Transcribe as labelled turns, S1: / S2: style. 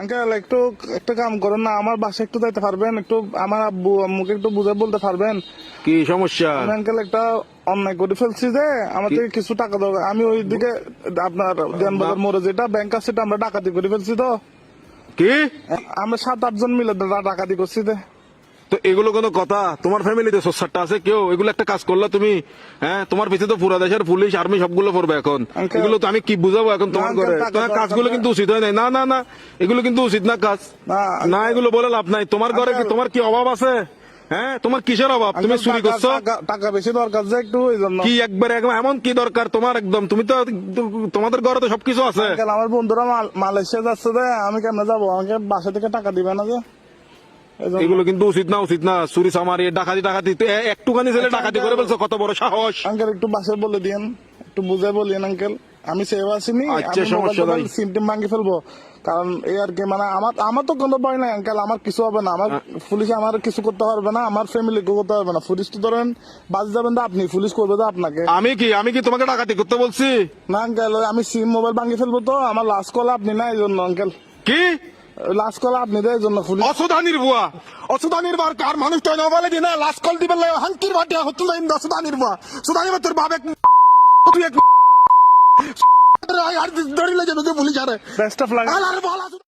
S1: Uncle একটু একটা কাম করেন না, আমার বাসায় একটু যাইতে পারবেন? একটু আমার আব্বু আম্মুকে একটু বুঝে বলতে পারবেন?
S2: কি সমস্যা?
S1: আমি আঙ্কেল একটা অন্যায় করে ফেলছি যে আমার থেকে কিছু টাকা দরকার। আমি ওইদিকে আপনার দেনবাজার মোড়ে যেটা ব্যাংক আছে সেটা আমরা ডাকাতি করে ফেলছি। তো
S2: কি
S1: আমরা 7-8 জন মিলে ডাকাতি করছি।
S2: তো এগুলো কোনো কথা? তোমার ফ্যামিলিতে সোসারটা আছে কেউ? এগুলো একটা কাজ করলা তুমি? হ্যাঁ, তোমার পিছিয়ে তো পুরা দেশের পুলিশ আর্মি সবগুলো পড়বে এখন।
S1: Uncle,
S2: এগুলো তো আমি কি বুঝাবো এখন তোমার
S1: Uncle,
S2: ঘরে?
S1: টাকা
S2: তোমার
S1: দরকার
S2: কাজগুলো
S1: না।
S2: কিন্তু উচিত হয় নাই। না না না, এগুলো কিন্তু উচিত না কাজ।
S1: না,
S2: না, এগুলো বলে লাভ নাই। তোমার ঘরে কি
S1: Uncle,
S2: তোমার কি অভাব আছে? হ্যাঁ, তোমার কিসের অভাব? তুমি
S1: আঙ্কেল,
S2: চুরি করছো?
S1: টাকা বেশি দরকার যে একটু ওই জন্য।
S2: কি একবার এমন কি দরকার তোমার? একদম তুমি তো তোমাদের ঘরে তো সবকিছু আছে।
S1: আঙ্কেল আমার বন্ধুরা মালয়েশিয়া যাচ্ছে যে আমি কেমনে যাবো? আমাকে বাসা থেকে টাকা দিবে না যে এই জন্য।
S2: এগুলো কিন্তু উচিত না, উচিত না। চুরি চামারি ডাকাতি টাকাতি একটুখানি ছেলে ডাকাতি করে ফেলছো, কত বড় সাহস!
S1: আঙ্কেল একটু বাসায় বলে দিয়েন, একটু বুঝে বলিয়েন আঙ্কেল। আমি সেভ আসিনি,
S2: আচ্ছা,
S1: আমি
S2: সমস্যা নাই।
S1: সিম টিম ভাঙি ফেলবো। কারণ এই আর কি, মানে আমার তো কোনো ভয় নাই আঙ্কেল, আমার কিছু হবে না। আমার পুলিশ আমার কিছু করতে পারবে না, আমার ফ্যামিলি কেউ করতে পারবে না। পুলিশ তো ধরেন বাজ যাবেন তো আপনি, পুলিশ করবে তো আপনাকে।
S2: আমি কি তোমাকে ডাকাতি করতে বলছি?
S1: না আঙ্কেল, আমি সিম মোবাইল ভাঙি ফেলবো, তো আমার লাস্ট কল আপনি না এই জন্য আঙ্কেল।
S2: কি
S1: লাস্ট কল আপনি দেয় এই জন্য পুলিশ।
S2: অসুধানির বুয়া, অসুধানির বার কার মানুষটা নবালে দিনা লাস্ট কল দিবেন হাঙ্কির বাটিয়া হতো না অসুধানির বুয়া। সুধানি তোর বাবে তুই এক আর ধরিলে যাবে পুলিশ আরে
S1: বেস্ট অফ লাক।
S2: আর ভালো